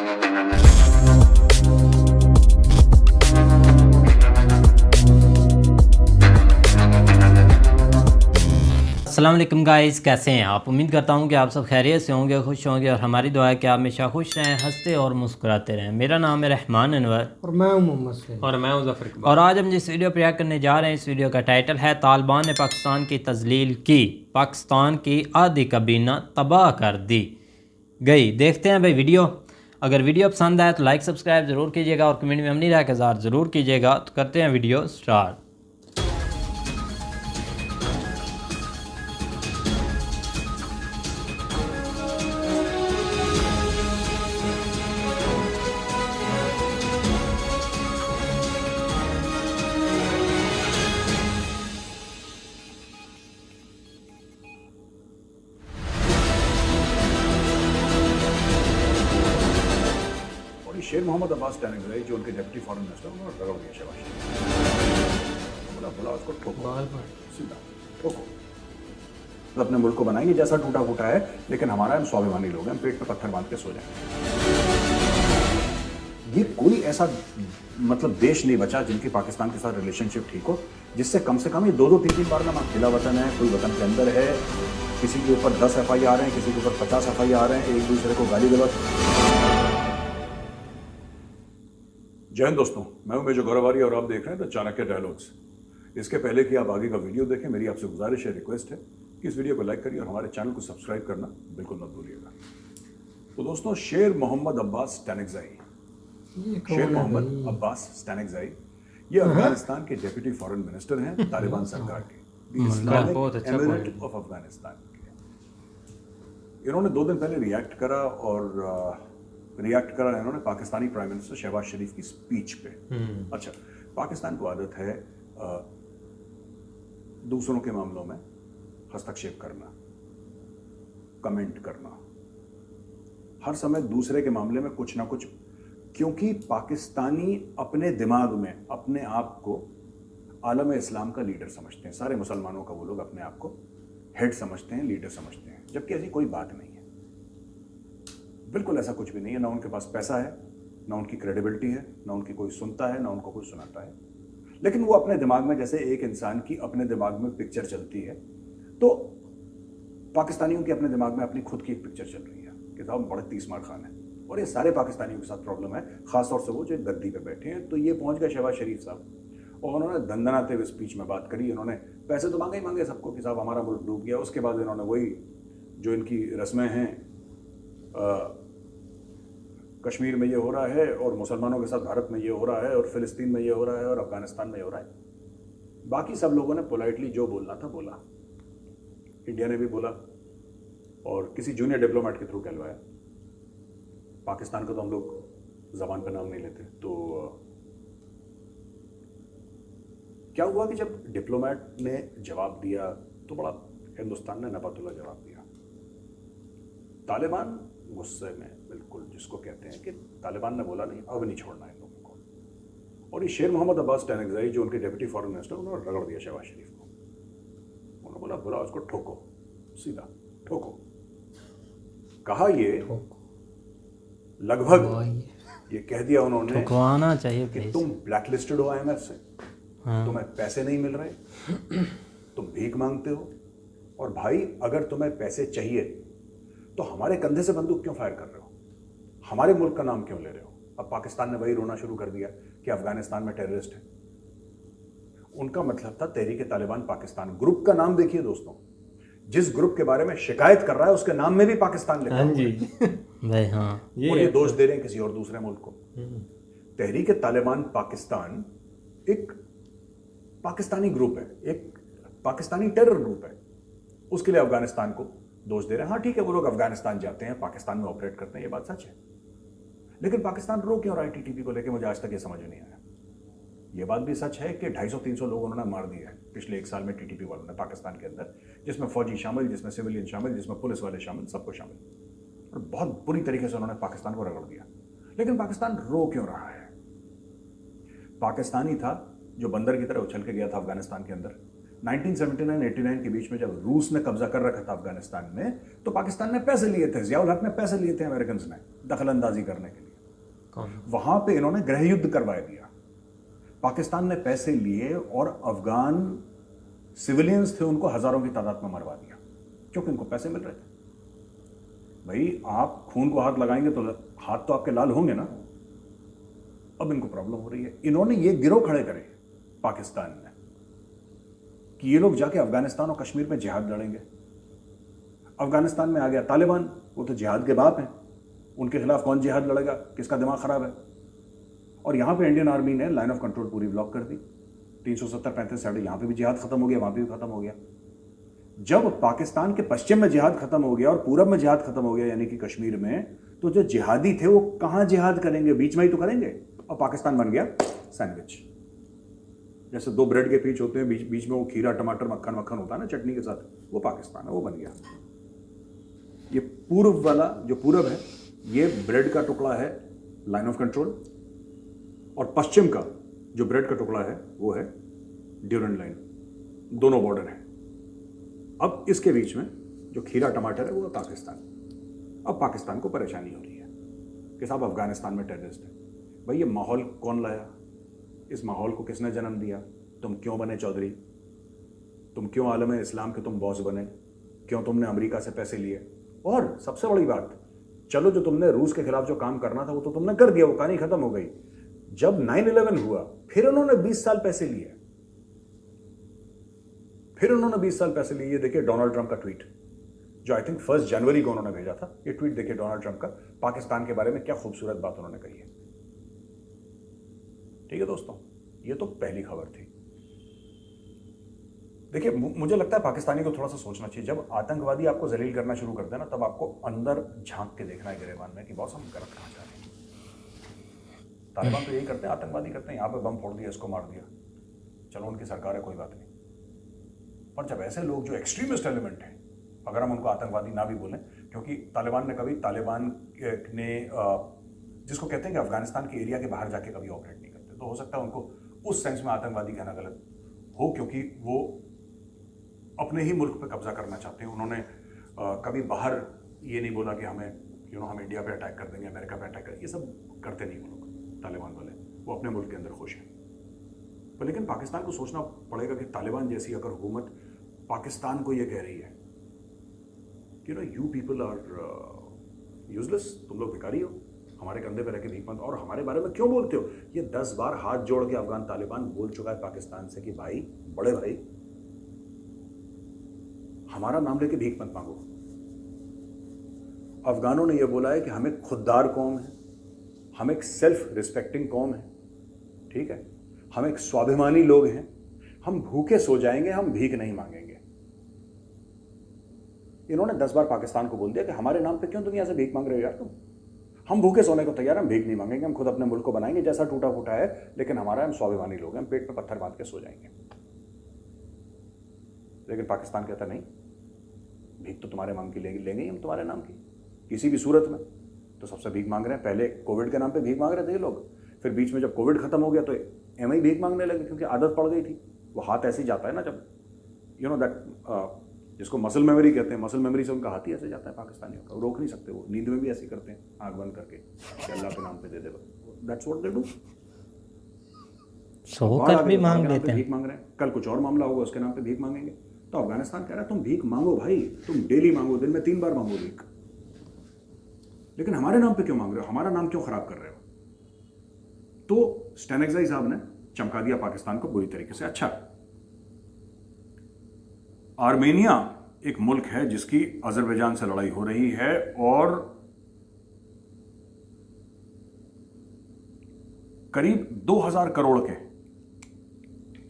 अस्सलाम वालेकुम गाइस, कैसे हैं आप। उम्मीद करता हूं कि आप सब खैरियत से होंगे, खुश होंगे और हमारी दुआ है कि आप हमेशा खुश रहें, हंसते और मुस्कुराते रहें। मेरा नाम है रहमान अनवर और मैं हूं मोहम्मद सलीम और मैं मुजफ्फर इकबाल। और आज हम जिस वीडियो पर रिएक्ट करने जा रहे हैं, इस वीडियो का टाइटल है तालिबान ने पाकिस्तान की तजलील की, पाकिस्तान की आधी काबीना तबाह कर दी गई। देखते हैं भाई वीडियो। अगर वीडियो पसंद आए तो लाइक सब्सक्राइब ज़रूर कीजिएगा और कमेंट में हमनी राय का इज़हार ज़रूर कीजिएगा। तो करते हैं वीडियो स्टार्ट। शेर मोहम्मद अब्बास टैनगजाई जो उनके डिप्टी फॉरेन मिनिस्टर उन्होंने रगड़ दिया शहबाज बोला उसको ठोको, सीधा ठोको। तो अपने मुल्क को बनाएंगे जैसा टूटा फूटा है, लेकिन हमारा हम स्वाभिमानी लोग हैं, हम पेट पे पत्थर बांध के सो जाएंगे। ये कोई ऐसा मतलब देश नहीं बचा जिनकी पाकिस्तान के साथ रिलेशनशिप ठीक हो, जिससे कम से कम ये दो तीन बार ना अकेला वतन है, कोई वतन के अंदर है, किसी के ऊपर 10 FIR हैं, किसी के ऊपर 50 FIR हैं, एक दूसरे को गाली गलौज। जय हिंद दोस्तों, मैं हूं मेजर गौरवारी और आप देख रहे हैं द चाणक्य डायलॉग्स। इसके पहले कि आप आगे का वीडियो देखें, मेरी आपसे गुजारिश है, रिक्वेस्ट है कि इस वीडियो को लाइक करिए और हमारे चैनल को सब्सक्राइब करना बिल्कुल मत भूलिएगा। तो दोस्तों, शेर मोहम्मद अब्बास टैनगजाई, शेर मोहम्मद अब्बास टैनगजाई ये अफगानिस्तान के डिप्टी फॉरेन मिनिस्टर हैं तालिबान सरकार के, बहुत अच्छा एमिरेट ऑफ अफगानिस्तान के। इन्होंने 2 दिन पहले रिएक्ट करा इन्होंने पाकिस्तानी प्राइम मिनिस्टर शहबाज शरीफ की स्पीच पे। अच्छा, पाकिस्तान को आदत है दूसरों के मामलों में हस्तक्षेप करना, कमेंट करना, हर समय दूसरे के मामले में कुछ ना कुछ, क्योंकि पाकिस्तानी अपने दिमाग में अपने आप को आलम इस्लाम का लीडर समझते हैं। सारे मुसलमानों का वो लोग अपने आप को हेड समझते हैं, लीडर समझते हैं, जबकि ऐसी कोई बात नहीं है। बिल्कुल ऐसा कुछ भी नहीं है। ना उनके पास पैसा है, ना उनकी क्रेडिबिलिटी है, ना उनकी कोई सुनता है, ना उनको कोई सुनाता है। लेकिन वो अपने दिमाग में, जैसे एक इंसान की अपने दिमाग में पिक्चर चलती है, तो पाकिस्तानियों की अपने दिमाग में अपनी खुद की एक पिक्चर चल रही है कि साहब बड़े तीसमार खान है। और ये सारे पाकिस्तानियों के साथ प्रॉब्लम है, खासतौर से वो जो गद्दी पे बैठे हैं। तो ये पहुंच गए शहबाज शरीफ साहब और उन्होंने दंदनाते हुए स्पीच में बात करी। इन्होंने पैसे तो मांगे ही मांगे सबको कि साहब हमारा मुल्क डूब गया। उसके बाद इन्होंने वही जो इनकी रस्में हैं, कश्मीर में ये हो रहा है और मुसलमानों के साथ भारत में ये हो रहा है और फिलिस्तीन में ये हो रहा है और अफगानिस्तान में ये हो रहा है। बाकी सब लोगों ने पोलाइटली जो बोलना था बोला, इंडिया ने भी बोला और किसी जूनियर डिप्लोमेट के थ्रू कहलवाया। पाकिस्तान का तो हम लोग जबान पर नाम नहीं लेते। तो क्या हुआ कि जब डिप्लोमेट ने जवाब दिया तो बड़ा हिंदुस्तान ने नपतुल्ला जवाब दिया। तालिबान गुस्से में, बिल्कुल जिसको कहते हैं कि तालिबान ने बोला नहीं, अब नहीं छोड़ना इन लोगों को। और ये शेर मोहम्मद अब्बास टैनगजाई जो उनके डिप्टी फॉरेन मिनिस्टर, उन्होंने रगड़ दिया शहबाज शरीफ को। उन्होंने बोला उसको ठोको, सीधा ठोको। कहा ये लगभग ये कह दिया उन्होंने ठोकवाना चाहिए कि तुम ब्लैकलिस्टेड हो IMF से, तुम्हें पैसे नहीं मिल रहे, तुम भीख मांगते हो, और भाई अगर तुम्हें पैसे चाहिए तो हमारे कंधे से बंदूक क्यों फायर कर रहे हो, हमारे मुल्क का नाम क्यों ले रहे हो। अब पाकिस्तान ने वही रोना शुरू कर दिया कि अफगानिस्तान में टेररिस्ट है। उनका मतलब था तहरीक तालिबान पाकिस्तान। ग्रुप का नाम देखिए दोस्तों, जिस ग्रुप के बारे में शिकायत कर रहा है उसके नाम में भी पाकिस्तान लिखा हुआ है। भाई हाँ, और ये दोष दे रहे हैं किसी और दूसरे मुल्क को। तहरीक तालिबान पाकिस्तान एक पाकिस्तानी ग्रुप है, एक पाकिस्तानी टेरर ग्रुप है, उसके लिए अफगानिस्तान को दोष दे रहे हैं। हाँ ठीक है, वो लोग अफगानिस्तान जाते हैं, पाकिस्तान में ऑपरेट करते हैं, ये बात सच है। लेकिन पाकिस्तान रो क्यों रहा है TTP को लेकर, मुझे आज तक ये समझ नहीं आया। ये बात भी सच है कि 250-300 लोग उन्होंने मार दिए हैं पिछले 1 साल में TTP वालों ने पाकिस्तान के अंदर, जिसमें फौजी शामिल, जिसमें सिविलियन शामिल, जिसमें पुलिस वाले शामिल, सबको शामिल। और बहुत बुरी तरीके से उन्होंने पाकिस्तान को रगड़ दिया। लेकिन पाकिस्तान रो क्यों रहा है? पाकिस्तानी था जो बंदर की तरह उछल के गया था अफगानिस्तान के अंदर। 1979-89 के बीच में जब रूस ने कब्जा कर रखा था अफगानिस्तान में, तो पाकिस्तान ने पैसे लिए थे, जियाउल हक ने पैसे लिए थे अमेरिकन ने दखल अंदाजी करने के लिए। वहां पे इन्होंने गृह युद्ध करवा दिया। पाकिस्तान ने पैसे लिए और अफगान सिविलियंस थे उनको हजारों की तादाद में मरवा दिया, क्योंकि उनको पैसे मिल रहे थे। भाई आप खून को हाथ लगाएंगे तो हाथ तो आपके लाल होंगे ना। अब इनको प्रॉब्लम हो रही है। इन्होंने ये गिरोह खड़े करे पाकिस्तान ने कि ये लोग जाके अफगानिस्तान और कश्मीर में जिहाद लड़ेंगे। अफगानिस्तान में आ गया तालिबान, वो तो जिहाद के बाप हैं, उनके खिलाफ कौन जिहाद लड़ेगा, किसका दिमाग खराब है। और यहां पे इंडियन आर्मी ने लाइन ऑफ कंट्रोल पूरी ब्लॉक कर दी। 370-35 साइड, यहां पे भी जिहाद खत्म हो गया, वहां पे भी खत्म हो गया। जब पाकिस्तान के पश्चिम में जिहाद खत्म हो गया और पूरब में जिहाद खत्म हो गया, यानी कि कश्मीर में, तो जो जिहादी थे वो कहां जिहाद करेंगे, बीच में ही तो करेंगे। और पाकिस्तान बन गया सैंडविच। जैसे दो ब्रेड के पीस होते हैं, बीच में वो खीरा टमाटर मक्खन मक्खन होता है ना चटनी के साथ, वो पाकिस्तान है, वो बन गया। ये पूर्व वाला जो पूरब है, ये ब्रेड का टुकड़ा है लाइन ऑफ कंट्रोल, और पश्चिम का जो ब्रेड का टुकड़ा है वो है ड्यूरेंट लाइन, दोनों बॉर्डर है। अब इसके बीच में जो खीरा टमाटर है वो है पाकिस्तान। अब पाकिस्तान को परेशानी हो रही है कि साहब अफगानिस्तान में टेररिस्ट है। भाई ये माहौल कौन लाया, इस माहौल को किसने जन्म दिया, तुम क्यों बने चौधरी, तुम क्यों आलम इस्लाम के तुम बॉस बने, क्यों तुमने अमेरिका से पैसे लिए। और सबसे बड़ी बात, चलो जो तुमने रूस के खिलाफ जो काम करना था वो तो तुमने कर दिया, वो कहानी खत्म हो गई। जब 9/11 हुआ फिर उन्होंने 20 साल पैसे लिए, फिर उन्होंने 20 साल पैसे लिए। ये देखिए डोनाल्ड ट्रंप का ट्वीट, जो आई थिंक 1 जनवरी को उन्होंने भेजा था। ये ट्वीट देखिए डोनाल्ड ट्रंप का, पाकिस्तान के बारे में क्या खूबसूरत बात उन्होंने कही है। ठीक है दोस्तों, ये तो पहली खबर थी। देखिए मुझे लगता है पाकिस्तानी को थोड़ा सा सोचना चाहिए। जब आतंकवादी आपको जलील करना शुरू करते हैं ना, तब आपको अंदर झांक के देखना है गिरेबान में कि बॉस हम गलत कहाँ जा रहे हैं। तालिबान तो यही करते हैं, आतंकवादी करते हैं, यहाँ पे बम फोड़ दिया, इसको मार दिया, चलो उनकी सरकार है, कोई बात नहीं। पर जब ऐसे लोग जो एक्सट्रीमिस्ट एलिमेंट हैं, अगर हम उनको आतंकवादी ना भी बोलें, क्योंकि तालिबान ने कभी, तालिबान ने जिसको कहते हैं कि अफगानिस्तान के एरिया के बाहर जाके कभी ऑपरेट नहीं करते, तो हो सकता है उनको उस सेंस में आतंकवादी कहना गलत हो, क्योंकि वो अपने ही मुल्क पे कब्जा करना चाहते हैं। उन्होंने कभी बाहर ये नहीं बोला कि हमें हम इंडिया पे अटैक कर देंगे, अमेरिका पे अटैक करेंगे, ये सब करते नहीं वो लोग, तालिबान वाले। वो अपने मुल्क के अंदर खुश हैं। पर लेकिन पाकिस्तान को सोचना पड़ेगा कि तालिबान जैसी अगर हुकूमत पाकिस्तान को ये कह रही है कि यू पीपल आर यूजलेस, तुम लोग भिखारी हो, हमारे कंधे पे रह के भीख मत, और हमारे बारे में क्यों बोलते हो। ये 10 बार हाथ जोड़ के अफगान तालिबान बोल चुका है पाकिस्तान से कि भाई, बड़े भाई, हमारा नाम लेके भीख मत मांगो। अफगानों ने यह बोला है कि हम एक खुददार कौम है, हम एक सेल्फ रिस्पेक्टिंग कौम है, ठीक है, हम एक स्वाभिमानी लोग हैं, हम भूखे सो जाएंगे, हम भीख नहीं मांगेंगे। इन्होंने 10 बार पाकिस्तान को बोल दिया कि हमारे नाम पे क्यों दुनिया से भीख मांग रहे हो यार तुम, हम भूखे सोने को तैयार, हम भीख नहीं मांगेंगे, हम खुद अपने मुल्क को बनाएंगे जैसा टूटा फूटा है, लेकिन हमारा, हम स्वाभिमानी लोग हैं, हम पेट पे पत्थर बांध के सो जाएंगे। लेकिन पाकिस्तान कहता नहीं, भीख तो तुम्हारे नाम की लेंगे ही हम, तुम्हारे नाम की किसी भी सूरत में। तो सबसे भीख मांग रहे हैं। पहले कोविड के नाम पे भीख मांग रहे थे ये लोग, फिर बीच में जब कोविड खत्म हो गया तो एम ही भीख मांगने लगे, क्योंकि आदत पड़ गई थी। वो हाथ ऐसे ही जाता है ना, जब दैट जिसको मसल मेमोरी कहते हैं, मसल मेमोरी से उनका हाथ ही ऐसे जाता है पाकिस्तानियों का, रोक नहीं सकते। वो नींद में भी ऐसे करते हैं, आंख बंद करके, अल्लाह के नाम पे दे दे, दैट्स व्हाट दे डू। सोकर भी मांग लेते हैं, भीख मांग रहे हैं। कल कुछ और मामला होगा, उसके नाम पे भीख मांगेंगे। तो अफगानिस्तान कह रहा है तुम भीख मांगो भाई, तुम डेली मांगो, दिन में 3 बार मांगो भीख, लेकिन हमारे नाम पे क्यों मांग रहे हो, हमारा नाम क्यों खराब कर रहे हो। तो स्टैनेक्साई साहब ने चमका दिया पाकिस्तान को बुरी तरीके से। अच्छा, आर्मेनिया एक मुल्क है जिसकी अजरबैजान से लड़ाई हो रही है, और करीब 2000 करोड़ के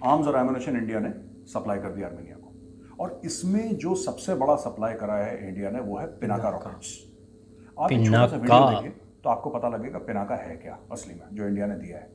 आर्म्स और एमुनिशन इंडिया ने सप्लाई कर दिया आर्मेनिया को। और इसमें जो सबसे बड़ा सप्लाई करा है इंडिया ने वो है पिनाका रॉकेट्स। आप एक छोटा सा वीडियो देखिए तो आपको पता लगेगा पिनाका है क्या असली में, जो इंडिया ने दिया है।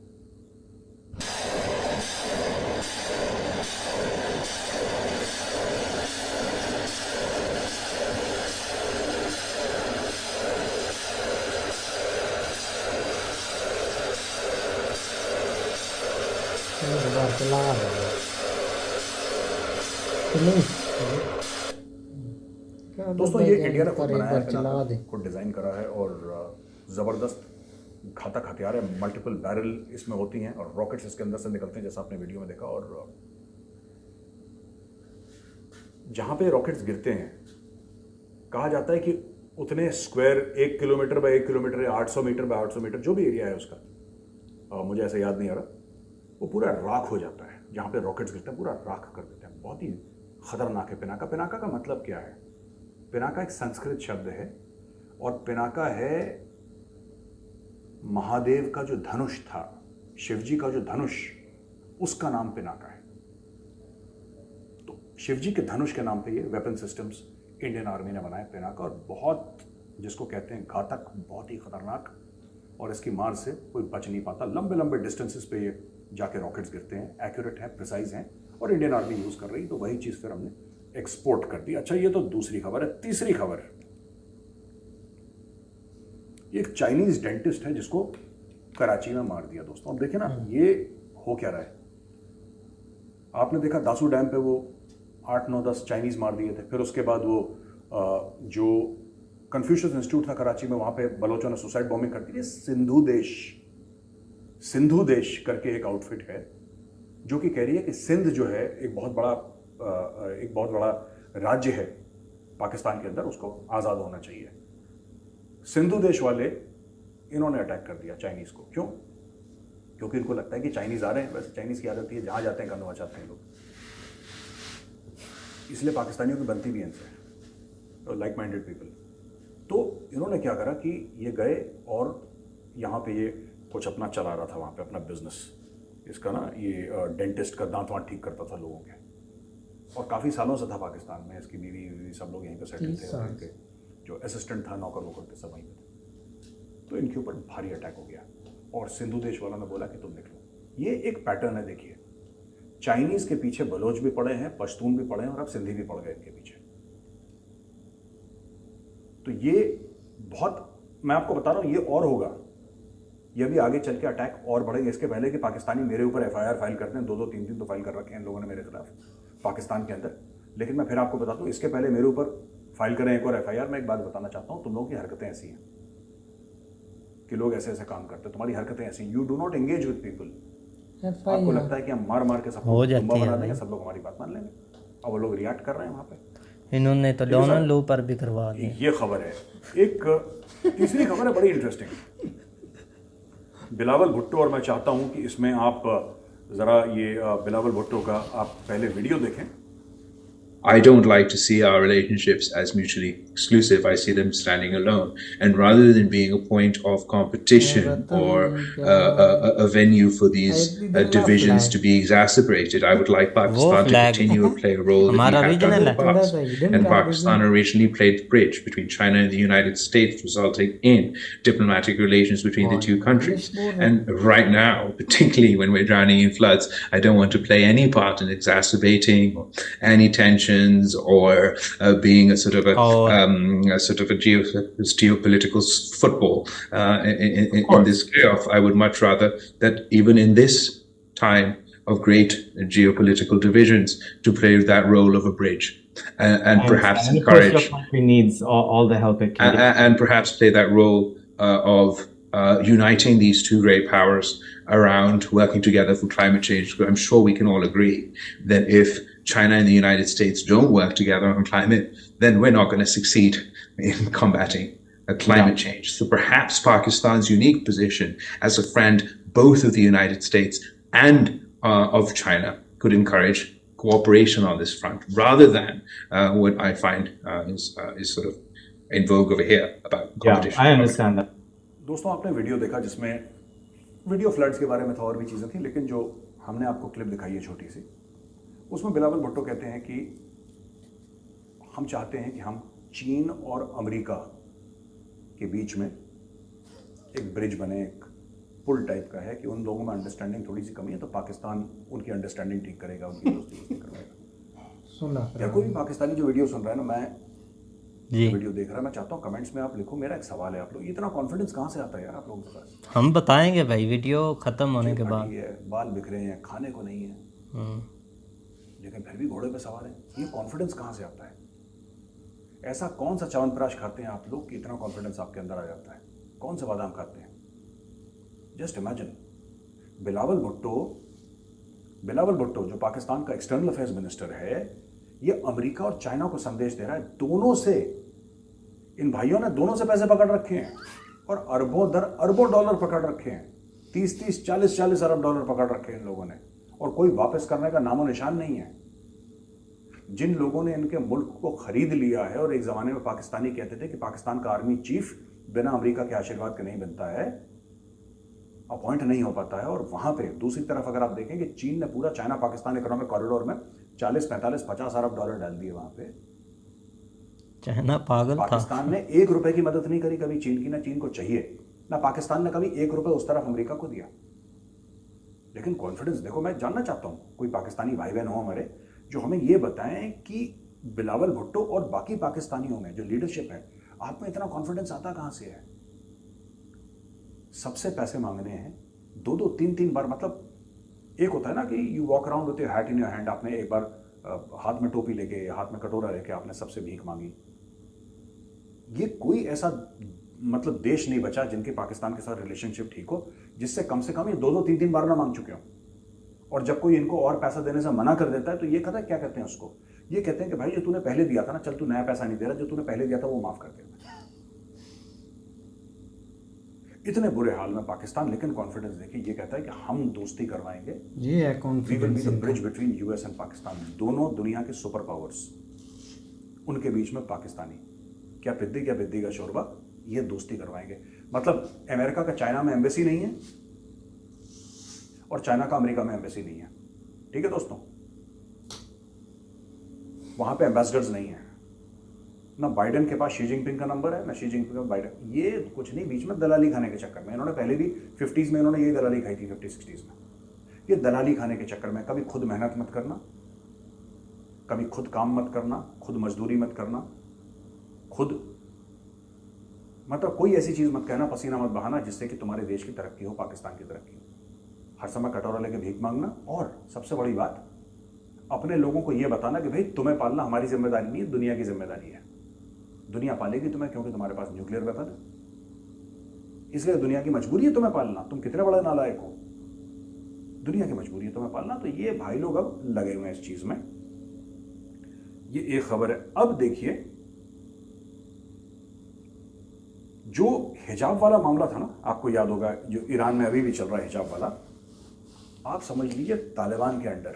दोस्तों ये इंडिया ने खुद बनाया है, खुद डिजाइन करा है, और जबरदस्त घातक हथियार है, मल्टीपल बैरल इसमें होती हैं और रॉकेट्स इसके अंदर से निकलते हैं, जैसा आपने वीडियो में देखा। और जहाँ पे रॉकेट्स गिरते हैं, कहा जाता है कि उतने स्क्वायर 1 किलोमीटर बाय 1 किलोमीटर या 800 मीटर बाय 800 मीटर जो भी एरिया है उसका, मुझे ऐसा याद नहीं आ रहा, वो पूरा राख हो जाता है। जहाँ पे रॉकेट्स गिरते हैं पूरा राख कर देते हैं। बहुत ही खतरनाक है पिनाका। पिनाका का मतलब क्या है? पिनाका एक संस्कृत शब्द है और पिनाका है महादेव का जो धनुष था, शिवजी का जो धनुष, उसका नाम पिनाका है। तो शिवजी के धनुष के नाम पे ये वेपन सिस्टम्स इंडियन आर्मी ने बनाया पिनाका, और बहुत, जिसको कहते हैं घातक, बहुत ही खतरनाक, और इसकी मार से कोई बच नहीं पाता। लंबे लंबे डिस्टेंसेस पे ये जाके रॉकेट्स गिरते हैं, एक्यूरेट हैं, प्रिसाइज हैं, और इंडियन आर्मी यूज कर रही, तो वही चीज फिर हमने एक्सपोर्ट कर दी। अच्छा, ये तो दूसरी खबर है। तीसरी खबर, एक चाइनीज डेंटिस्ट है जिसको कराची में मार दिया। दोस्तों अब देखिए ना, ये हो क्या रहा है। आपने देखा दासू डैम पे वो 8, 9, 10 चाइनीज मार दिए थे। फिर उसके बाद वो जो कन्फ्यूशियस इंस्टीट्यूट था कराची में, वहां पे बलोचों ने सुसाइड बॉम्बिंग कर दी थी। सिंधु देश करके एक आउटफिट है जो कि कह रही है कि सिंध जो है एक बहुत बड़ा राज्य है पाकिस्तान के अंदर, उसको आज़ाद होना चाहिए। सिंधु देश वाले इन्होंने अटैक कर दिया चाइनीज़ को। क्यों? क्योंकि इनको लगता है कि चाइनीज़ आ रहे हैं। वैसे चाइनीज़ की आदत है जहाँ जाते हैं गंद मचाते हैं लोग, इसलिए पाकिस्तानियों की बनती भी है इनसे, लाइक माइंडेड पीपल। तो इन्होंने क्या करा कि ये गए और यहाँ पे ये कुछ अपना चला रहा था वहाँ पे अपना बिजनेस, इसका ना ये डेंटिस्ट का दांत वांत ठीक करता था लोगों के, और काफ़ी सालों से था पाकिस्तान में। इसकी बीवी सब लोग यहीं पे सेटल थे, और इनके जो असिस्टेंट था, नौकर वोकर थे, सब वहीं पे थे। तो इनके ऊपर भारी अटैक हो गया और सिंधु देश वालों ने बोला कि तुम निकलो। ये एक पैटर्न है, देखिए, चाइनीज़ के पीछे बलोच भी पड़े हैं, पश्तून भी पड़े हैं, और अब सिंधी भी पड़ गए इनके पीछे। तो ये बहुत, मैं आपको बता रहा हूँ, ये और होगा, ये भी आगे चल के अटैक और बढ़ेगा। इसके पहले कि पाकिस्तानी मेरे ऊपर FIR फाइल करते हैं, 2-2, 3-3 तो फाइल कर रखे हैं इन लोगों ने मेरे खिलाफ पाकिस्तान के अंदर। लेकिन मैं फिर आपको बता दूं, इसके पहले मेरे ऊपर फाइल करें एक और FIR। मैं एक बात बताना चाहता हूँ, तुम लोगों की हरकतें ऐसी हैं कि लोग ऐसे ऐसे काम करते हैं, तुम्हारी हरकतें ऐसी, you do not engage with people. आपको लगता है कि हम मार मार के सबको तुम्बा बना देंगे, सब लोग हमारी बात मान लेंगे, और वो लोग रिएक्ट कर रहे हैं वहाँ पे। इन्होंने तो डोनाल्ड लो पर भी करवा दिया। ये खबर है। एक तीसरी खबर है बड़ी इंटरेस्टिंग, बिलावल भुट्टो, और मैं चाहता हूं कि इसमें आप जरा ये बिलावल भुट्टो का आप पहले वीडियो देखें। I don't like to see our relationships as mutually exclusive. I see them standing alone. And rather than being a point of competition or a venue for these divisions to be exacerbated, I would like Pakistan to continue to play a role that we have done in the past. And Pakistan originally played the bridge between China and the United States, resulting in diplomatic relations between the two countries. And right now, particularly when we're drowning in floods, I don't want to play any part in exacerbating any tension or being a sort of a geopolitical football in this playoff. I would much rather that even in this time of great geopolitical divisions, to play that role of a bridge and perhaps encourage. Your country needs all the help it can. And perhaps play that role of uniting these two great powers around working together for climate change. I'm sure we can all agree that if China and the United States don't work together on climate, then we're not going to succeed in combating climate change. So perhaps Pakistan's unique position as a friend both of the United States and of China could encourage cooperation on this front, rather than what I find is sort of in vogue over here about competition. Yeah, I understand that. दोस्तों, आपने video देखा जिसमें video floods के बारे में था और भी चीज़ें थी, लेकिन जो हमने आपको क्लिप दिखाई है छोटी सी, उसमें बिलावल भुट्टो कहते हैं कि हम चाहते हैं कि हम चीन और अमेरिका के बीच में एक ब्रिज बने, एक पुल टाइप का है कि उन लोगों में अंडरस्टैंडिंग थोड़ी सी कमी है, तो पाकिस्तान उनकी अंडरस्टैंडिंग ठीक करेगा, उनकी दोस्ती करवाएगा। या कोई भी पाकिस्तानी जो वीडियो सुन रहा है ना, मैं वीडियो देख रहा है, मैं चाहता हूँ कमेंट्स में आप लिखो। मेरा एक सवाल है, आप लोग इतना कॉन्फिडेंस कहाँ से आता है यार आप लोगों के पास? हम बताएंगे भाई वीडियो खत्म होने के बाद। बाल बिखरे हैं, खाने को नहीं है, लेकिन फिर भी घोड़े पे सवार है। ये कॉन्फिडेंस कहाँ से आता है? ऐसा कौन सा च्यवनप्राश खाते हैं आप लोग कि इतना कॉन्फिडेंस आपके अंदर आ जाता है? कौन से बादाम खाते हैं? जस्ट इमेजिन, बिलावल भुट्टो जो पाकिस्तान का एक्सटर्नल अफेयर्स मिनिस्टर है, ये अमेरिका और चाइना को संदेश दे रहा है। दोनों से, इन भाइयों ने दोनों से पैसे पकड़ रखे हैं और अरबों डॉलर पकड़ रखे हैं। 30-30, 40-40 अरब डॉलर पकड़ रखे हैं इन लोगों ने, और कोई वापस करने का नामो निशान नहीं है। जिन लोगों ने इनके मुल्क को खरीद लिया है, और एक जमाने में पाकिस्तानी कहते थे कि पाकिस्तान का आर्मी चीफ बिना अमेरिका के आशीर्वाद के नहीं बनता है, अपॉइंट नहीं हो पाता है। और वहां पे दूसरी तरफ अगर आप देखें कि चीन ने पूरा चाइना पाकिस्तान इकोनॉमिक कॉरिडोर में 40, 45, 50 अरब डॉलर डाल दिए वहां पे। चाइना पागल था। पाकिस्तान ने 1 रुपए की मदद नहीं करी कभी चीन की, ना चीन को चाहिए, ना पाकिस्तान ने कभी 1 रुपए उस तरफ अमेरिका को दिया। लेकिन कॉन्फिडेंस देखो, मैं जानना चाहता हूं कोई पाकिस्तानी भाई बहन हो हमारे जो हमें ये बताएं कि बिलावल भुट्टो और बाकी पाकिस्तानियों में जो लीडरशिप है, आप में इतना कॉन्फिडेंस आता कहां से है? सबसे पैसे मांगने हैं 2-2, 3-3 बार। मतलब एक होता है ना कि you walk around with your hat in your hand, आपने एक बार हाथ में टोपी लेके, हाथ में कटोरा लेके आपने सबसे भीख मांगी। ये कोई ऐसा मतलब देश नहीं बचा जिनके पाकिस्तान के साथ रिलेशनशिप ठीक हो, जिससे कम से कम ये 2-2, 3-3 बार ना मांग चुके हो। और जब कोई इनको और पैसा देने से मना कर देता है तो ये कहता है, क्या कहते हैं उसको, ये कहते हैं कि भाई जो तूने पहले दिया था ना, चल तू नया पैसा नहीं दे रहा, जो तूने पहले दिया था वो माफ कर दे। इतने बुरे हाल में पाकिस्तान, लेकिन कॉन्फिडेंस देखिए, ये कहता है कि हम दोस्ती करवाएंगे। ये है we will be confidence. The bridge between US and Pakistan. दोनों दुनिया के सुपर पावर्स, उनके बीच में पाकिस्तानी, क्या पिद्दी का शोरबा, ये दोस्ती करवाएंगे। मतलब अमेरिका का चाइना में एम्बेसी नहीं है और चाइना का अमेरिका में एम्बेसी नहीं है, ठीक है दोस्तों। वहां पे एम्बेसडर्स नहीं है, ना बाइडेन के पास शी जिनपिंग का नंबर है, ना शी जिनपिंग का बाइडेन। ये कुछ नहीं, बीच में दलाली खाने के चक्कर में इन्होंने पहले भी 50s में इन्होंने ये दलाली खाई थी, 50-60s में। ये दलाली खाने के चक्कर में कभी खुद मेहनत मत करना, कभी खुद काम मत करना, खुद मजदूरी मत करना, खुद मतलब कोई ऐसी चीज मत कहना, पसीना मत बहाना जिससे कि तुम्हारे देश की तरक्की हो, पाकिस्तान की तरक्की हो। हर समय कटोरा लेके भीख मांगना, और सबसे बड़ी बात, अपने लोगों को यह बताना कि भाई तुम्हें पालना हमारी जिम्मेदारी नहीं है, दुनिया की जिम्मेदारी है। दुनिया पालेगी तुम्हें क्योंकि तुम्हारे पास न्यूक्लियर वेपन है, इसलिए दुनिया की मजबूरी है तुम्हें पालना। तुम कितने बड़े नालायक हो, दुनिया की मजबूरी है तुम्हें पालना। तो ये भाई लोग अब लगे हुए हैं इस चीज में। ये एक खबर है। अब देखिए, जो हिजाब वाला मामला था ना, आपको याद होगा, जो ईरान में अभी भी चल रहा है हिजाब वाला, आप समझ लीजिए तालिबान के अंडर,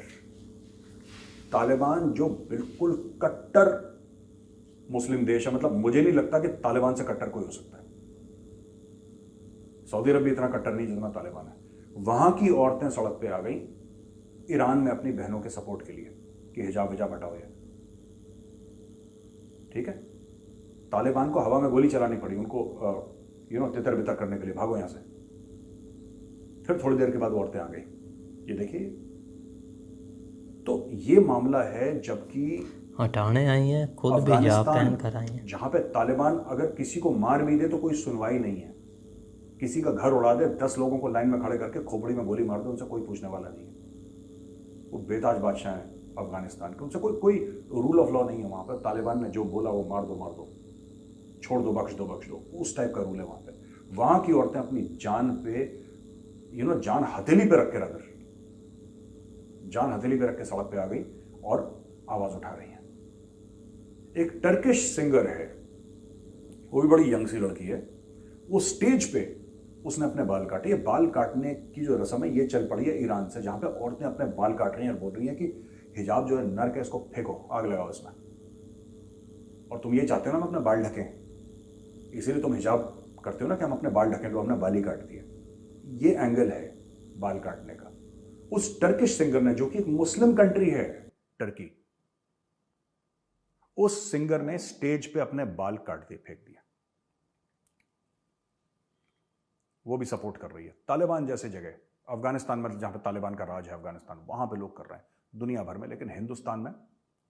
तालिबान जो बिल्कुल कट्टर मुस्लिम देश है। मतलब मुझे नहीं लगता कि तालिबान से कट्टर कोई हो सकता है। सऊदी अरब भी इतना कट्टर नहीं जितना तालिबान है। वहां की औरतें सड़क पे आ गई ईरान में अपनी बहनों के सपोर्ट के लिए कि हिजाब हटाओ ये, ठीक है। तालिबान को हवा में गोली चलानी पड़ी उनको, तितर बितर करने के लिए, भागो यहां से। फिर थोड़ी देर के बाद औरतें आ गई, ये देखिए। तो ये मामला है, जबकि हटाने आई हैं, खुद भी हिजाब पहन कर आई हैं। जहां पे तालिबान अगर किसी को मार भी दे तो कोई सुनवाई नहीं है, किसी का घर उड़ा दे, 10 लोगों को लाइन में खड़े करके खोपड़ी में गोली मार दे, उनसे कोई पूछने वाला नहीं है। वो बेताज बादशाह है अफगानिस्तान के, उनसे कोई रूल ऑफ लॉ नहीं है वहां पर। तालिबान ने जो बोला वो मार दो, छोड़ दो, बख्श दो, उस टाइप का रूल है वहां पे। वहां की औरतें अपनी जान पे, जान हथेली पे रख के सड़क पे आ गई और आवाज उठा रही है। एक टर्किश सिंगर है, वो भी बड़ी यंग सी लड़की है, वो स्टेज पे उसने अपने बाल काटे। ये बाल काटने की जो रस्म है ये चल पड़ी है ईरान से, जहां पे औरतें अपने बाल काट रही हैं और बोल रही हैं कि हिजाब जो है नर्क है, इसको फेंको, आग लगाओ इसमें। और तुम ये चाहते हो ना हम अपने बाल ढकें, इसीलिए तुम हिजाब करते हो ना कि हम अपने बाल ढकें, तो हमने बाल ही काट दिए। ये एंगल है बाल काटने का। उस टर्किश सिंगर ने, जो कि एक मुस्लिम कंट्री है टर्की, उस सिंगर ने स्टेज पे अपने बाल काट दिए, फेंक दिया। वो भी सपोर्ट कर रही है। तालिबान जैसे जगह, अफगानिस्तान में जहां पे तालिबान का राज है, अफगानिस्तान, वहां पे लोग कर रहे हैं दुनिया भर में, लेकिन हिंदुस्तान में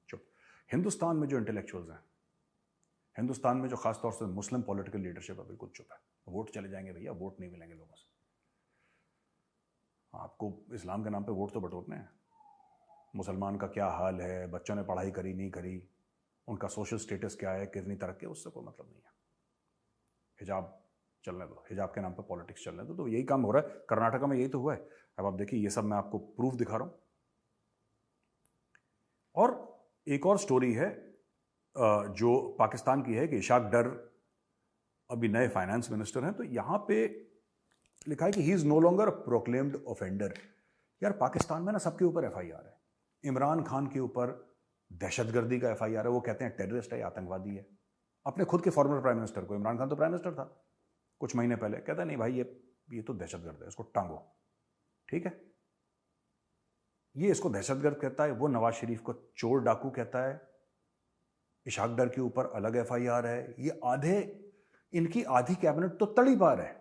चुप। हिंदुस्तान में जो इंटेलेक्चुअल्स हैं, हिंदुस्तान में जो खासतौर से मुस्लिम पॉलिटिकल लीडरशिप है, बिल्कुल चुप है। वोट चले जाएंगे भैया, वोट नहीं मिलेंगे लोगों से। आपको इस्लाम के नाम पे वोट तो बटोरने हैं। मुसलमान का क्या हाल है, बच्चों ने पढ़ाई करी नहीं करी, उनका सोशल स्टेटस क्या है, कितनी तरक्की, उससे कोई मतलब नहीं है। हिजाब चलने दो, हिजाब के नाम पर पॉलिटिक्स चलने दो। तो यही काम हो रहा है कर्नाटका में, यही तो हुआ है। अब आप देखिए, ये सब मैं आपको प्रूफ दिखा रहा हूं। और एक और स्टोरी है जो पाकिस्तान की है कि इशाक डर अभी नए फाइनेंस मिनिस्टर हैं। तो यहां पे लिखा है कि he is no longer a proclaimed offender. यार पाकिस्तान में ना सबके ऊपर एफआईआर है। इमरान खान के ऊपर दहशतगर्दी का एफआईआर है, वो कहते हैं टेररिस्ट है, आतंकवादी है। अपने खुद के फॉर्मर प्राइम मिनिस्टर को, इमरान खान तो प्राइम मिनिस्टर था कुछ महीने पहले, कहता नहीं भाई ये तो दहशतगर्द है, इसको टांगो। ठीक है, ये इसको दहशतगर्द कहता है, वो नवाज शरीफ को चोर डाकू कहता है। इशाक डर के ऊपर अलग एफआईआर है। ये इनकी आधी कैबिनेट तो तड़ी पार है।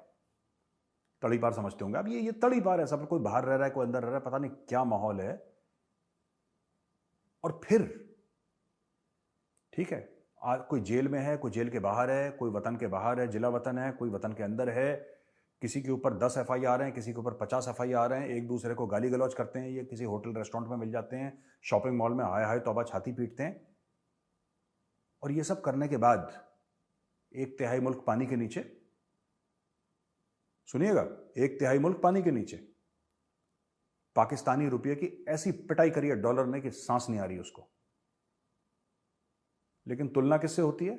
तड़ी पार समझते होंगे आप, ये तड़ी पार है। सब कोई बाहर रह रहा है, कोई अंदर रह रहा है, पता नहीं क्या माहौल है। और फिर ठीक है, कोई जेल में है, कोई जेल के बाहर है, कोई वतन के बाहर है, जिला वतन है, कोई वतन के अंदर है। किसी के ऊपर 10 एफआईआर हैं, किसी के ऊपर 50 एफआईआर हैं। एक दूसरे को गाली गलौज करते हैं, ये किसी होटल रेस्टोरेंट में मिल जाते हैं, शॉपिंग मॉल में हाय हाय तौबा छाती पीटते हैं। और ये सब करने के बाद 1/3 मुल्क पानी के नीचे। सुनिएगा, 1/3 मुल्क पानी के नीचे। पाकिस्तानी रुपये की ऐसी पिटाई करी है डॉलर ने कि सांस नहीं आ रही उसको। लेकिन तुलना किससे होती है?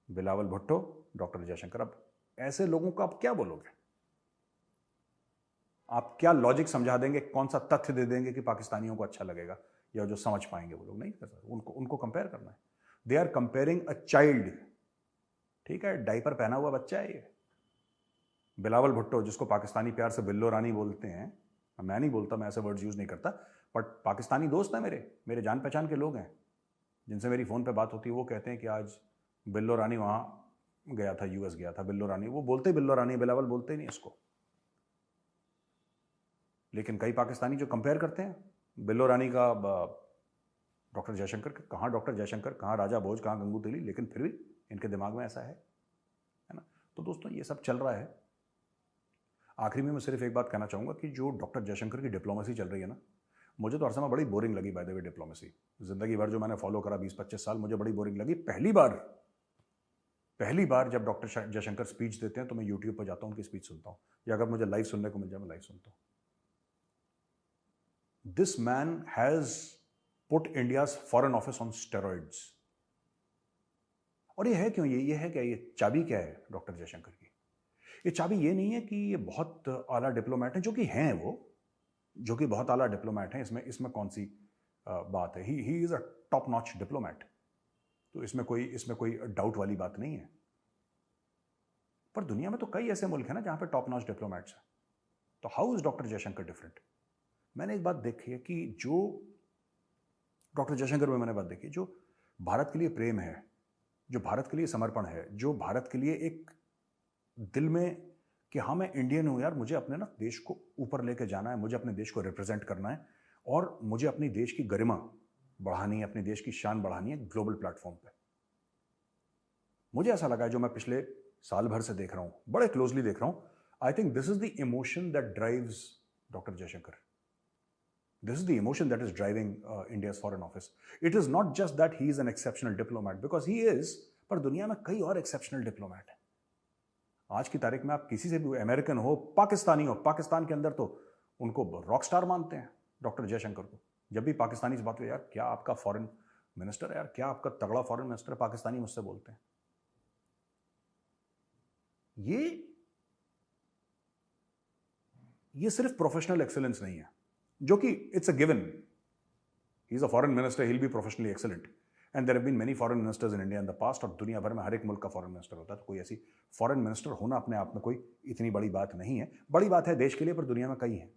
बिलावल भुट्टो, डॉक्टर जयशंकर। अब ऐसे लोगों को आप क्या बोलोगे? आप क्या लॉजिक समझा देंगे? कौन सा तथ्य दे देंगे कि पाकिस्तानियों को अच्छा लगेगा या जो समझ पाएंगे वो लोग? नहीं कर सकते। उनको कंपेयर करना है। They are comparing a child. ठीक है, डायपर पहना हुआ बच्चा है ये। बिलावल भुट्टो, जिसको पाकिस्तानी प्यार से बिल्लो रानी बोलते हैं, मैं नहीं बोलता, मैं ऐसे वर्ड्स यूज नहीं करता, बट पाकिस्तानी दोस्त हैं मेरे जान पहचान के लोग हैं जिनसे मेरी फोन पे बात होती है। वो कहते हैं कि आज बिल्लो रानी वहां गया था, यूएस गया था बिल्लो रानी। वो बोलते बिल्लो रानी, बिलावल बोलते नहीं इसको। लेकिन कई पाकिस्तानी जो कंपेयर करते हैं बिल्लो रानी का डॉक्टर जयशंकर, कहाँ डॉक्टर जयशंकर, कहाँ राजा भोज, कहाँ गंगू तेली, लेकिन फिर भी इनके दिमाग में ऐसा है ना। तो दोस्तों ये सब चल रहा है। आखिरी में मैं सिर्फ एक बात कहना चाहूंगा कि जो डॉक्टर जयशंकर की डिप्लोमेसी चल रही है ना, मुझे तो हर समय बड़ी बोरिंग लगी। बाय द वे डिप्लोमेसी जिंदगी भर जो मैंने फॉलो करा 20-25 साल, मुझे बड़ी बोरिंग लगी। पहली बार जब डॉक्टर जयशंकर स्पीच देते हैं तो मैं यूट्यूब पर जाता हूं, उनकी स्पीच सुनता हूं, या अगर मुझे लाइव सुनने को मिल जाए मैं लाइव सुनता हूं। This man has put India's foreign office on steroids. और ये है क्यों? ये है क्या? ये चाबी क्या है डॉक्टर जयशंकर की? ये चाबी ये नहीं है कि ये बहुत आला डिप्लोमेट हैं, जो कि हैं, वो जो कि बहुत आला डिप्लोमेट हैं। इसमें कौन सी बात है? ही is a top notch diplomat. तो इसमें कोई डाउट वाली बात नहीं है। पर दुनिया में तो कई ऐसे मुल्क हैं ना जहां पे टॉप नॉच डिप्लोमेट्स हैं। तो how is doctor Jaishankar different? मैंने एक बात देखी है कि जो डॉक्टर जयशंकर में मैंने बात देखी, जो भारत के लिए प्रेम है, जो भारत के लिए समर्पण है, जो भारत के लिए एक दिल में कि हाँ मैं इंडियन हूं यार, मुझे अपने ना देश को ऊपर लेके जाना है, मुझे अपने देश को रिप्रेजेंट करना है और मुझे अपनी देश की गरिमा बढ़ानी है, अपने देश की शान बढ़ानी है ग्लोबल प्लेटफॉर्म पे। मुझे ऐसा लगा है, जो मैं पिछले साल भर से देख रहा हूं, बड़े क्लोजली देख रहा हूं, I think this is the emotion that drives doctor Jaishankar. This is the emotion that is driving India's foreign office. It is not just that he is an exceptional diplomat, because he is, पर दुनिया में कई और exceptional diplomat हैं. आज की तारीख में आप किसी से भी, अमेरिकन हो, पाकिस्तानी हो, पाकिस्तान के अंदर तो उनको रॉक स्टार मानते हैं डॉक्टर जयशंकर को. जब भी पाकिस्तानी से बात हो, यार क्या आपका फॉरेन मिनिस्टर है, यार क्या आपका तगड़ा फॉरेन मिनिस्टर है, पाकिस्तानी मुझसे बोलते हैं. ये सिर्फ प्रोफेशनल एक्सेलेंस नहीं है, जो कि it's a given. He is a foreign minister, he will be professionally excellent. And there have been many foreign ministers in India in the past. और दुनिया भर में हर एक मुल्क का फॉरेन मिनिस्टर होता है, तो कोई ऐसी फॉरेन मिनिस्टर होना अपने आप में कोई इतनी बड़ी बात नहीं है. बड़ी बात है देश के लिए, पर दुनिया में कई हैं.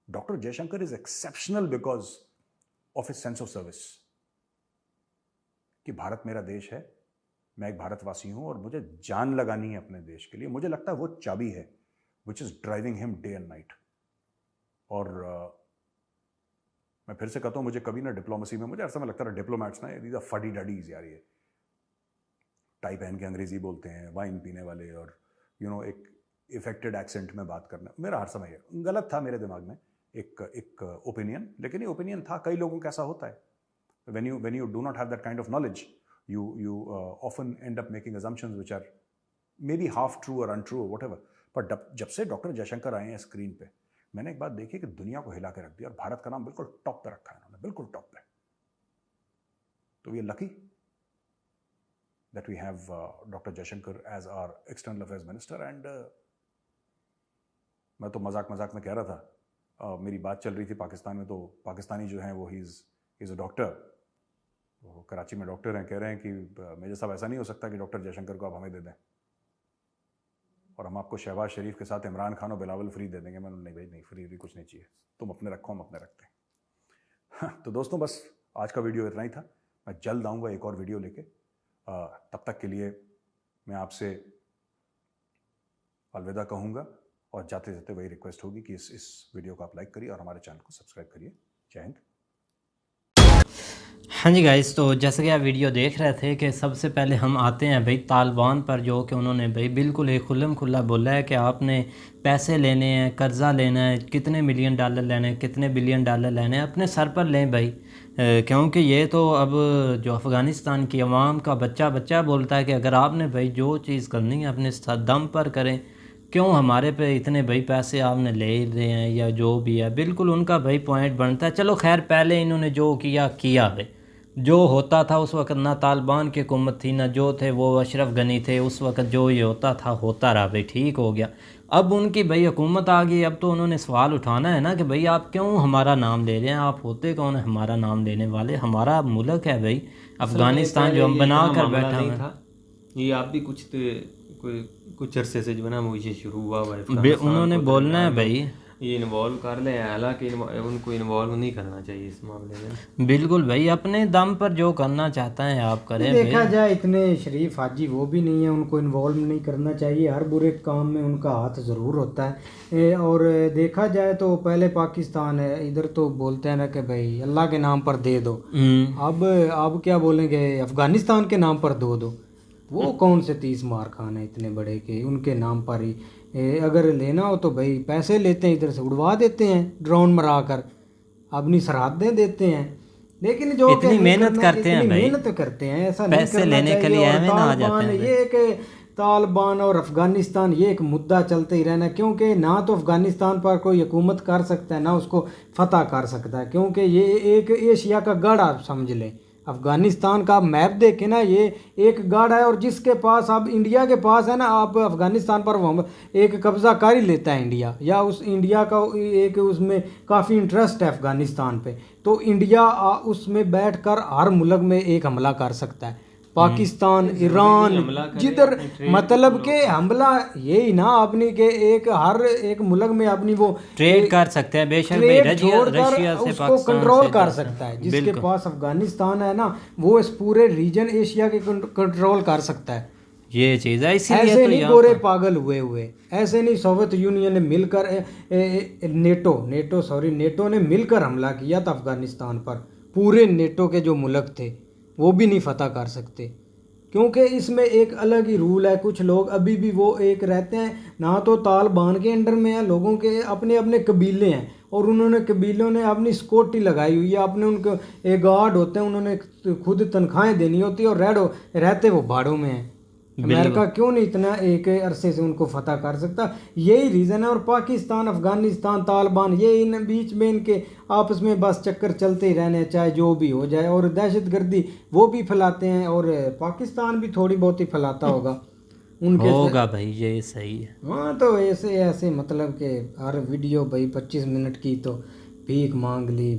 Doctor Jaishankar is exceptional because of his sense of service, कि भारत मेरा देश है, मैं एक भारतवासी हूं और मुझे जान लगानी है अपने देश के लिए. मुझे लगता है वो चाबी है which is driving him day and night. और मैं फिर से कहता हूं, मुझे कभी ना डिप्लोमेसी में, मुझे ऐसा लगता है डिप्लोमैट्स ना, दीज आर फडी डडीज यार. ये टाई पहन के अंग्रेजी बोलते हैं, वाइन पीने वाले, और एक इफेक्टेड एक्सेंट में बात करना. मेरा हर समय गलत था मेरे दिमाग में एक ओपिनियन, लेकिन ये ओपिनियन था. कई लोगों का ऐसा होता है. when you do not have that kind of knowledge, you often end up making assumptions which are may be half true और अनट्रू और वट, पर जब से डॉक्टर जयशंकर आए हैं स्क्रीन पे, मैंने एक बात देखी कि दुनिया को हिला के रख दिया और भारत का नाम बिल्कुल टॉप पे रखा है इन्होंने, बिल्कुल टॉप पे। तो we are lucky that we have doctor Jaishankar as our external affairs minister. And मैं तो मजाक मजाक में कह रहा था, मेरी बात चल रही थी पाकिस्तान में, तो पाकिस्तानी जो हैं वो ही इज़ अ डॉक्टर, वो कराची में डॉक्टर हैं, कह रहे हैं कि मेजर साहब ऐसा नहीं हो सकता कि डॉक्टर जयशंकर को आप हमें दे दें और हम आपको शहबाज शरीफ के साथ इमरान खान और बिलावल फ्री दे देंगे। मैंने नहीं भाई नहीं, फ्री कुछ नहीं चाहिए, तुम अपने रखो हम अपने रखते हैं। हाँ, तो दोस्तों बस आज का वीडियो इतना ही था। मैं जल्द आऊँगा एक और वीडियो लेके, तब तक के लिए मैं आपसे अलविदा कहूँगा और जाते जाते वही रिक्वेस्ट होगी कि इस वीडियो को आप लाइक करिए और हमारे चैनल को सब्सक्राइब करिए। जय हिंद। हाँ जी गाइस, तो जैसे कि आप वीडियो देख रहे थे कि सबसे पहले हम आते हैं भाई तालिबान पर, जो कि उन्होंने भाई बिल्कुल एक खुल्लम खुल्ला बोला है कि आपने पैसे लेने हैं, कर्ज़ा लेना है, कितने मिलियन डॉलर लेने हैं, कितने बिलियन डॉलर लेने हैं, अपने सर पर लें भाई। क्योंकि ये तो अब जो अफ़गानिस्तान की आवाम का बच्चा बोलता है कि अगर आपने भाई जो चीज़ करनी है अपने दम पर करें, क्यों हमारे पे इतने भाई पैसे आपने ले रहे हैं या जो भी है। बिल्कुल उनका भाई पॉइंट बनता है। चलो खैर, पहले इन्होंने जो किया भाई, जो होता था उस वक्त, ना तालिबान की हुकूमत थी ना जो थे वो अशरफ गनी थे, उस वक्त जो ये होता था होता रहा भाई, ठीक हो गया। अब उनकी भाई हुकूमत आ गई, अब तो उन्होंने सवाल उठाना है ना कि भाई आप क्यों हमारा नाम ले रहे हैं, आप होते कौन है हमारा नाम लेने वाले। हमारा मुल्क है भाई अफ़गानिस्तान जो हम बना कर बैठा है। ये आप भी कुछ अरसे से जो है ना वो ये शुरू हुआ है, उन्होंने बोलना है भाई, ये इन्वॉल्व कर ले, हालांकि उनको इन्वॉल्व नहीं करना चाहिए इस मामले में। बिल्कुल भाई, अपने दम पर जो करना चाहता है आप करें। देखा जाए इतने शरीफ हाजी वो भी नहीं है, उनको इन्वॉल्व नहीं करना चाहिए। हर बुरे काम में उनका हाथ ज़रूर होता है। और देखा जाए तो पहले पाकिस्तान है, इधर तो बोलते हैं ना कि भाई अल्लाह के नाम पर दे दो, अब क्या बोलेंगे अफ़गानिस्तान के नाम पर दो। वो कौन से 30 मार खान है इतने बड़े के उनके नाम पर ही अगर लेना हो तो भाई पैसे लेते हैं, इधर से उड़वा देते हैं ड्रोन मरा कर, अपनी सरहदें देते हैं। लेकिन जो इतनी मेहनत करते हैं भाई, मेहनत करते हैं, ऐसा पैसे लेने के लिए ना आ जाते हैं। ये एक तालिबान और अफ़गानिस्तान ये एक मुद्दा चलते ही रहना, क्योंकि ना तो अफ़गानिस्तान पर कोई हुकूमत कर सकता है ना उसको फतह कर सकता है, क्योंकि ये एक एशिया का गढ़ आप समझ लें। अफ़गानिस्तान का मैप देखें ना, ये एक गढ़ है और जिसके पास अब इंडिया के पास है ना, आप अफ़गानिस्तान पर वो एक कब्ज़ा कर ही लेता है इंडिया, या उस इंडिया का एक उसमें काफ़ी इंटरेस्ट है अफ़गानिस्तान पे, तो इंडिया उसमें बैठकर हर मुल्क में एक हमला कर सकता है। पाकिस्तान, ईरान, जिधर मतलब के हमला यही ना अपनी के एक हर एक मुल्क में अपनी वो ट्रेड कर सकते हैं बेशक भाई, रशिया से उसको कंट्रोल कर सकता है। जिसके पास अफगानिस्तान है ना, वो इस पूरे रीजन एशिया के कंट्रोल कर सकता है। ये चीज़ है, इसीलिए ऐसे तो नहीं गोरे पागल हुए ऐसे नहीं। सोवियत यूनियन ने मिलकर नेटो ने मिलकर हमला किया था अफगानिस्तान पर। पूरे नेटो के जो मुल्क थे वो भी नहीं फतह कर सकते, क्योंकि इसमें एक अलग ही रूल है। कुछ लोग अभी भी वो एक रहते हैं ना, तो तालिबान के अंडर में है, लोगों के अपने अपने कबीले हैं और उन्होंने कबीलों ने अपनी सिक्योरिटी लगाई हुई है, अपने उनके एक गार्ड होते हैं, उन्होंने खुद तनख्वाहें देनी होती है और रहते वो भाड़ों में हैं। अमेरिका क्यों नहीं इतना एक अरसे से उनको फतह कर सकता, यही रीज़न है। और पाकिस्तान, अफगानिस्तान, तालिबान, ये इन बीच में इनके आपस में बस चक्कर चलते ही रहने, चाहे जो भी हो जाए। और दहशतगर्दी वो भी फैलाते हैं और पाकिस्तान भी थोड़ी बहुत ही फैलाता होगा उनके होगा भाई, ये सही है। हाँ, तो ऐसे मतलब कि हर वीडियो भाई 25 मिनट की तो भीख मांग ली,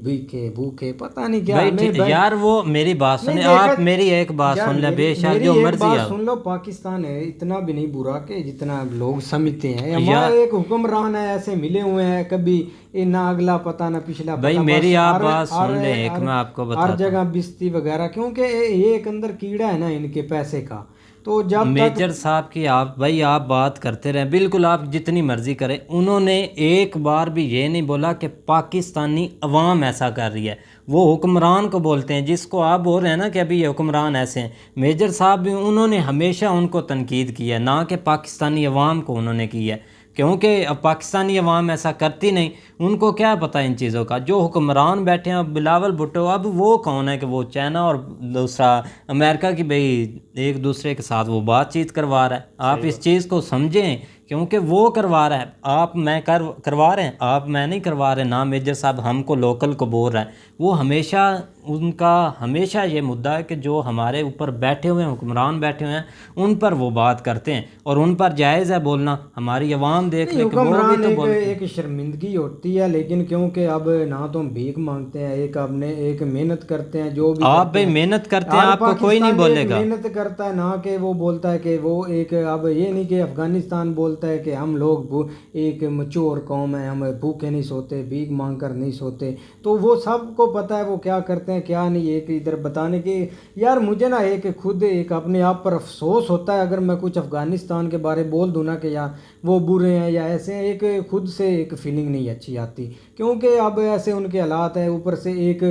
भूखे पता नहीं क्या भाई यार। वो मेरी बात सुने, आप मेरी एक बात सुन ले, बेशक जो मर्जी सुन लो। पाकिस्तान है इतना भी नहीं बुरा के जितना लोग समझते हैं। हमारा एक हुक्मरान है, ऐसे मिले हुए हैं, कभी ना अगला पता ना पिछला पता। भाई मेरी आप बात सुन ले, एक मैं आपको बताता हूं, हर जगह बिस्ती वगैरह, क्योंकि ये एक अंदर कीड़ा है ना इनके पैसे का। तो जब मेजर साहब की आप बात करते रहे, बिल्कुल आप जितनी मर्जी करें, उन्होंने एक बार भी ये नहीं बोला कि पाकिस्तानी अवाम ऐसा कर रही है। वो हुक्मरान को बोलते हैं, जिसको आप बोल रहे हैं ना कि अभी ये हुक्मरान ऐसे हैं। मेजर साहब भी उन्होंने हमेशा उनको तनकीद किया, ना कि पाकिस्तानी अवाम को उन्होंने की है। क्योंकि अब पाकिस्तानी अवाम ऐसा करती नहीं, उनको क्या पता इन चीज़ों का। जो हुक्मरान बैठे हैं, अब बिलावल भुट्टो, अब वो कौन है कि वो चाइना और दूसरा अमेरिका की भाई एक दूसरे के साथ वो बातचीत करवा रहा है। आप इस चीज़ को समझें, क्योंकि वो करवा रहा है, आप मैं करवा रहे हैं, आप मैं नहीं करवा रहे ना। मेजर साहब हमको लोकल को बोल रहा है, वो हमेशा उनका हमेशा ये मुद्दा है कि जो हमारे ऊपर बैठे हुए हैं, हुक्मरान बैठे हुए हैं, उन पर वो बात करते हैं और उन पर जायज़ है बोलना। हमारी आवाम देख ले कि वो भी तो बोलते हैं। एक शर्मिंदगी होती है, लेकिन क्योंकि अब ना तो हम भीख मांगते हैं, एक अपने एक मेहनत करते हैं, जो भी आप भाई मेहनत करते हैं, हर आपको कोई नहीं पाकिस्तानी एक बोलेगा। मेहनत करता है ना, कि वो बोलता है कि वो एक, अब ये नहीं कि अफगानिस्तान बोलता है कि हम लोग एक मचूर कौम है, हम भूखे नहीं सोते, भीख मांग कर नहीं सोते। तो वो सबको पता है वो क्या करते हैं क्या नहीं। एक इधर बताने के यार, मुझे ना एक खुद एक अपने आप पर अफसोस होता है अगर मैं कुछ अफगानिस्तान के बारे बोल दूँ ना कि यार वो बुरे हैं या ऐसे हैं, एक खुद से एक फीलिंग नहीं अच्छी आती, क्योंकि अब ऐसे उनके हालात हैं। ऊपर से एक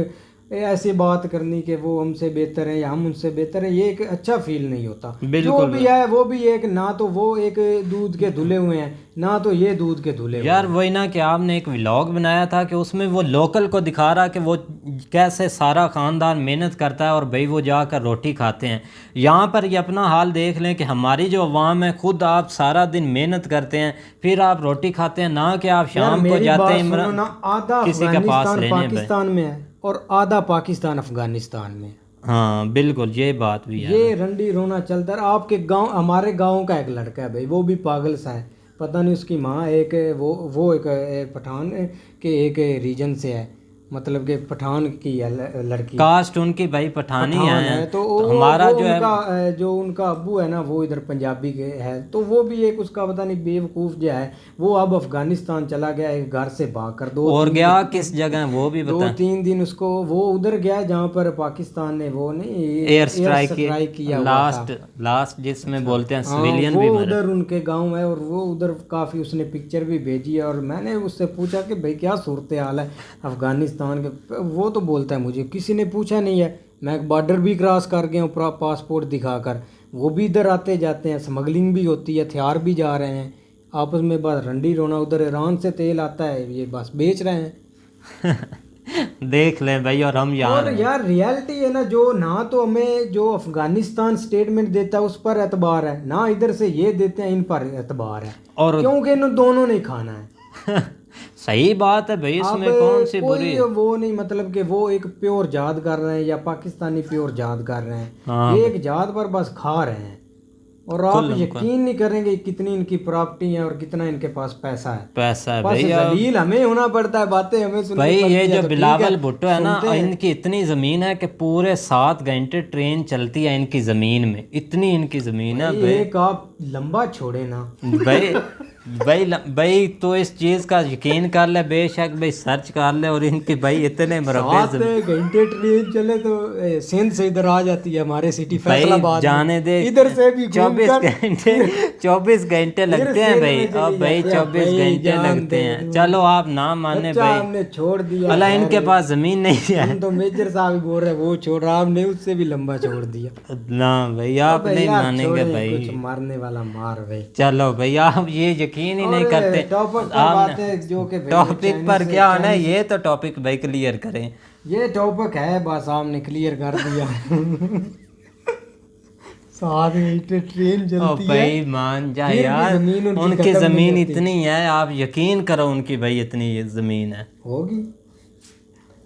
ऐसी बात करनी कि वो हमसे बेहतर है या हम उनसे बेहतर है, ये एक अच्छा फील नहीं होता। जो भी है वो भी एक, ना तो वो एक दूध के धुले हुए हैं, ना तो ये दूध के धुले हुए यार वही ना कि आपने एक व्लॉग बनाया था कि उसमें वो लोकल को दिखा रहा कि वो कैसे सारा ख़ानदान मेहनत करता है और भाई वो जाकर रोटी खाते हैं। यहाँ पर ये अपना हाल देख लें कि हमारी जो अवाम है, खुद आप सारा दिन मेहनत करते हैं, फिर आप रोटी खाते हैं, ना कि आप शाम को जाते हैं आधा किसी के पास लेने पाकिस्तान में है और आधा पाकिस्तान अफगानिस्तान में। हाँ बिल्कुल, ये बात भी है। ये रंडी रोना चलता है। आपके गांव, हमारे गांव का एक लड़का है भाई, वो भी पागल सा है, पता नहीं उसकी माँ एक वो एक पठान के एक रीजन से है, मतलब कि पठान की लड़की, कास्ट उनकी भाई पठानी है। तो हमारा वो जो है जो उनका अब्बू है ना, वो इधर पंजाबी के है। तो वो भी एक उसका पता नहीं बेवकूफ़ जो है, वो अब अफगानिस्तान चला गया, एक घर से भाग कर और गया किस जगह वो भी बता। 2-3 दिन उसको वो उधर गया जहाँ पर पाकिस्तान ने वो नहीं एयर स्ट्राइक किया लास्ट जिसमें बोलते हैं सिविलियन भी वो मरे। उधर उनके गांव है और वो उधर काफ़ी उसने पिक्चर भी भेजी है। और मैंने उससे पूछा कि भाई क्या सूरत हाल है अफगानिस्तान के, वो तो बोलता है मुझे किसी ने पूछा नहीं है, मैं बॉर्डर भी क्रॉस कर गया हूँ पासपोर्ट दिखाकर। वो भी इधर आते जाते हैं, स्मगलिंग भी होती है, हथियार भी जा रहे हैं आपस में, बस रंडी रोना। उधर ईरान से तेल आता है, ये बस बेच रहे हैं। देख लें भाई, और हम यहाँ और यार रियलिटी है ना, जो ना तो हमें जो अफगानिस्तान स्टेटमेंट देता है उस पर एतबार है, ना इधर से ये देते हैं इन पर एतबार है, और क्योंकि इन दोनों ने खाना है। सही बात है भाई, इसमें कौन सी बुरी। वो नहीं मतलब कि वो एक प्योर जात कर रहे हैं या पाकिस्तानी प्योर जात कर रहे हैं, हाँ। एक जात पर बस खा रहे हैं। और आप यकीन नहीं करेंगे कितनी इनकी प्रॉपर्टी है और कितना इनके पास पैसा है। पैसा है बस भाई, जलील हमें होना पड़ता है, बातें हमें सुननी भाई पड़ती ये है, जो तो ठीक बिलावल भुट्टो है ना, सुनते हैं। इनकी इतनी ज़मीन है कि पूरे 7 घंटे ट्रेन चलती है इनकी ज़मीन में, इतनी इनकी ज़मीन है भाई। एक आप लंबा छोड़े ना भाई भाई तो इस चीज़ का यकीन कर ले, बेशक भाई सर्च कर ले, और इनकी भाई इतने 7 घंटे ट्रेन चले तो सिंध से इधर आ जाती है हमारे सिटी भाई फैसलाबाद जाने दे, इधर से भी 24 घंटे लगते हैं भाई। अब भाई 24 घंटे लगते हैं, चलो आप ना माने भाई, हमने छोड़ दिया। अल्लाह इनके पास ज़मीन नहीं है। हम तो मेजर साहब ही बोल रहे हैं वो छोड़ रहा, हमने उससे भी लंबा छोड़ दिया। ना भाई आप नहीं मानेंगे भाई, कुछ मारने वाला मार भाई। चलो भाई आप ये यकीन ही नहीं करते। टॉपिक पर बात है जो कि टॉपिक पर क्या होना है, ये तो टॉपिक भाई क्लियर करें। ये टॉपिक है बस आपने क्लियर कर दिया। 7 घंटे ट्रेन चलती है भाई, मान जा फिर भी यार, ज़मीन उनकी उनकी खत्म नहीं ज़मीन होती। इतनी है, आप यकीन करो उनकी भाई इतनी ज़मीन है। होगी,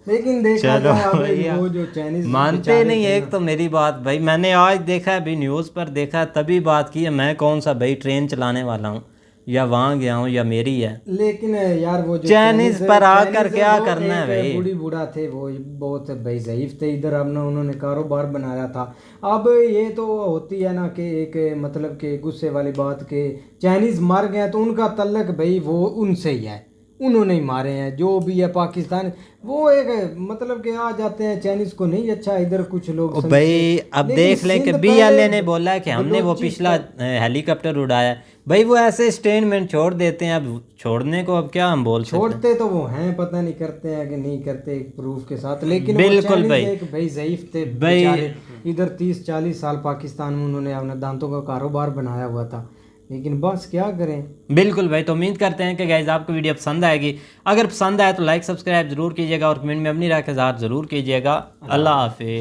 लेकिन देखा चलो जाए अब भैया, वो जो चाइनीज मानते नहीं। एक तो मेरी बात भाई, मैंने आज देखा है अभी न्यूज़ पर देखा है, तभी बात की है। मैं कौन सा भाई ट्रेन चलाने वाला हूँ, या वहाँ गया हूँ या मेरी है। लेकिन यार वो जो चाइनीज पर आकर चाइनीज क्या वो करना है एक भाई। बूढ़ी बूढ़ा थे, वो बहुत भाई ज़ईफ थे। इधर अब ना उन्होंने कारोबार बनाया था। अब ये तो होती है ना कि एक मतलब कि गुस्से वाली बात के चाइनीज मार गए तो उनका तल्लक भाई वो उनसे ही है, उन्होंने ही मारे हैं। जो भी है पाकिस्तान वो एक मतलब कि आ जाते हैं, चाइनीज को नहीं अच्छा इधर कुछ लोग भाई अब देख लें कि BLA ने बोला है कि हमने वो पिछला हेलीकॉप्टर उड़ाया। भाई वो ऐसे स्टेटमेंट छोड़ देते हैं, अब छोड़ने को अब क्या हम बोल सकते हैं। छोड़ते तो वो हैं, पता नहीं करते हैं कि नहीं करते प्रूफ के साथ। लेकिन बिल्कुल भाई, एक भाई ज़ईफ थे भाई। बेचारे। इधर 30-40 साल पाकिस्तान में उन्होंने अपने दांतों का कारोबार बनाया हुआ था। लेकिन बस क्या करें। बिल्कुल भाई, तो उम्मीद करते हैं कि गाइज आपको वीडियो पसंद आएगी। अगर पसंद आए तो लाइक सब्सक्राइब जरूर कीजिएगा और कमेंट में अपनी राय का इज़हार ज़रूर कीजिएगा। अल्लाह हाफिज़।